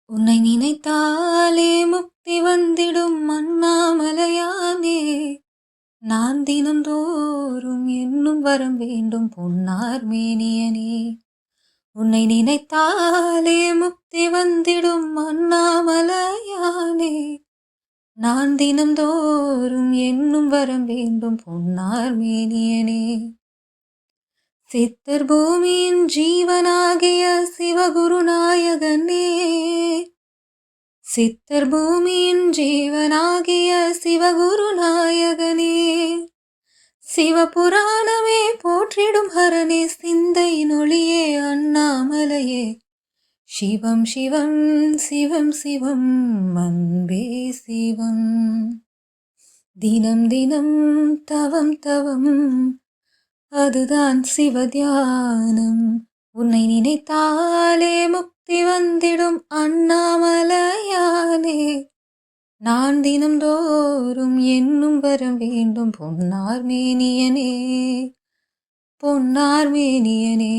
உன்னை நினைத்தாலே முக்தி வந்திடும் அண்ணாமலையானே. நான் தினந்தோறும் என்னும் வரம் வேண்டும் பொன்னார் மேனியனே. உன்னை நினைத்தாலே முக்தி வந்திடும் அண்ணாமலையானே. நான் தினந்தோறும் என்னும் வரம் வேண்டும் பொன்னார் மேனியனே. சித்தர் பூமியின் ஜீவனாகிய சிவகுருநாயகனே. சித்தர் பூமியின் ஜீவனாகிய சிவகுருநாயகனே. சிவபுராணமே போற்றிடும் ஹரனே. சிந்தை நொழியே அண்ணாமலையே. சிவம் சிவம் சிவம் சிவம் அன்பே சிவம். தினம் தினம் தவம் தவம் அதுதான் சிவத்தியானம். உன்னை நினைத்தாலே முக்தி வந்திடும் அண்ணாமலையானே. நான் தினந்தோறும் என்னும் வரம் வேண்டும் பொன்னார் மேனியனே. பொன்னார் மேனியனே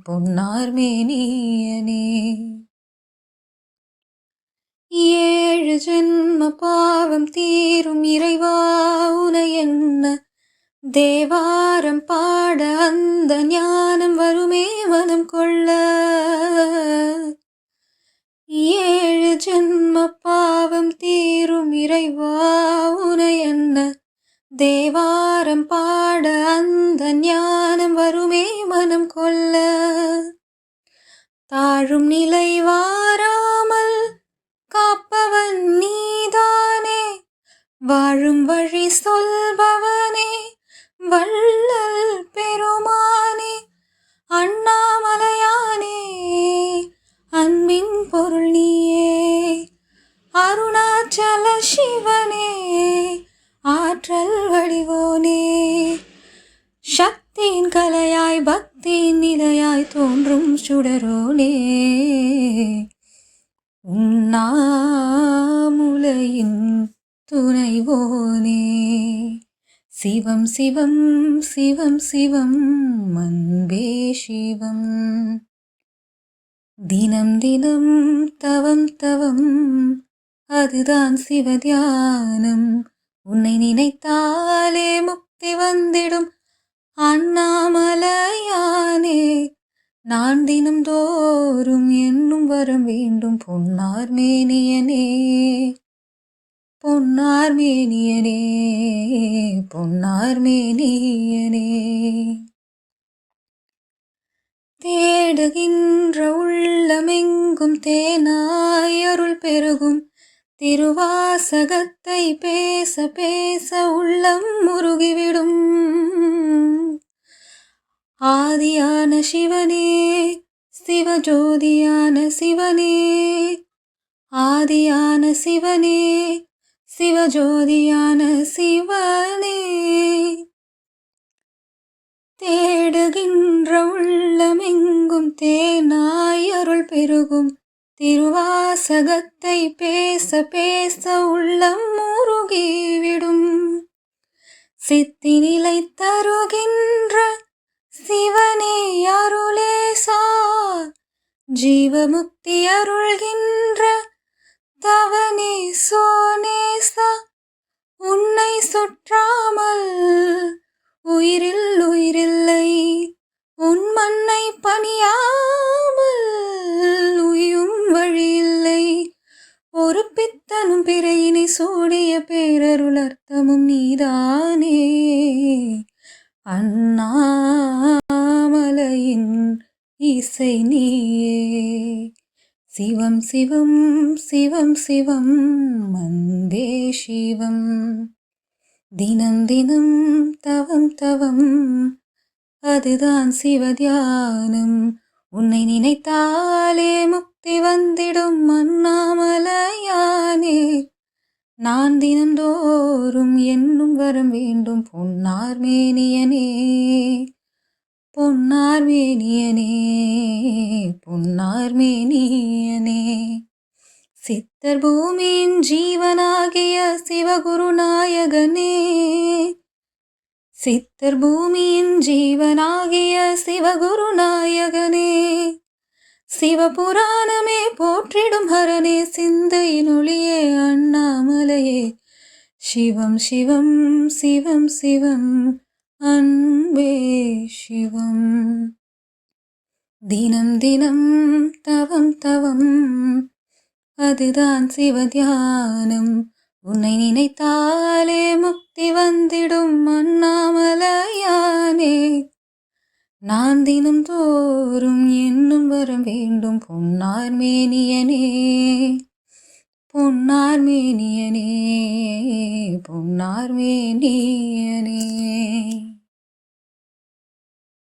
பொன்னார் மேனியனே. 7 ஜென்ம பாவம் தீரும் இறைவா உனை என்ன. தேவாரம் பாட அந்த ஞானம் வருமே மனம் கொள்ள. 7 ஜென்ம பாவம் தீரும் இறைவா உனை என்ன. தேவாரம் பாட அந்த ஞானம் வருமே மனம் கொள்ள. தாழும் நிலை வாராமல் காப்பவன் நீதானே. வாழும் வழி சொல்பவனே வள்ளல் பெருமானே. அண்ணாமலையானே அன்பின் பொருள் நீயே. அருணாச்சல சிவனே ஆற்றல் வடிவோனே. சக்தியின் கலையாய் பக்தியின் நிலையாய் தோன்றும் சுடரோனே. உண்ணாமுலையின் துணைவோனே. சிவம் சிவம் சிவம் சிவம் அன்பே சிவம். தினம் தினம் தவம் தவம் அதுதான் சிவத்தியானம். உன்னை நினைத்தாலே முக்தி வந்திடும் அண்ணாமலையானே. நான் தினந்தோறும் என்னும் வரம் வேண்டும் பொன்னார் மேனியனே. பொன்னார் மேனியனே பொன்னார் மேனியனே. தேடுகின்ற உள்ளமெங்கும் தேனாய் அருள் பெருகும். திருவாசகத்தை பேச பேச உள்ளம் முருகிவிடும். ஆதியான சிவனே சிவஜோதியான சிவனே. ஆதியான சிவனே சிவஜோதியான சிவனே. தேடுகின்ற உள்ளமெங்கும் தேனாய் அருள் பெருகும். திருவாசகத்தை பேச பேச உள்ளம் முருகிவிடும். சித்தி நிலை தருகின்ற சிவனே அருளேசா. ஜீவமுக்தி அருள்கின்ற தவனே சோனேசா. உன்னை சுற்றாமல் உயிரில் உயிரில்லை. உன் மண்ணை பணியாமல் உயும் வழியில்லை. ஒரு பித்தனும் பிறையினை சூடிய பேரருளர்த்தமும் நீதானே. அண்ணாமலையின் இசை நீயே. சிவம் சிவம் சிவம் சிவம் அன்பே சிவம். தினம் தினம் தவம் தவம் அதுதான் சிவத்தியானம். உன்னை நினைத்தாலே முக்தி வந்திடும் அண்ணாமலையானே. நான் தினந்தோறும் என்னும் வரம் வேண்டும் பொன்னார் மேனியனே. பொன்னார் மேனியனே பொன்னார் மேனியனே. சித்தர் பூமியின் ஜீவனாகிய சிவகுருநாயகனே. சித்தர் பூமியின் ஜீவனாகிய சிவகுருநாயகனே. சிவபுராணமே போற்றிடும் ஹரனே, சிந்தையின் ஒளியே அண்ணாமலையே. சிவம் சிவம் சிவம் சிவம் அன்பே சிவம். தினம் தினம் தவம் தவம் அதுதான் சிவதியானம். உன்னை நினைத்தாலே முக்தி வந்திடும் அண்ணாமலையானே. நான் தினம் தோறும் என்னும் வரம் வேண்டும் பொன்னார் மேனியனே, பொன்னார் மேனியனே, பொன்னார் மேனியனே.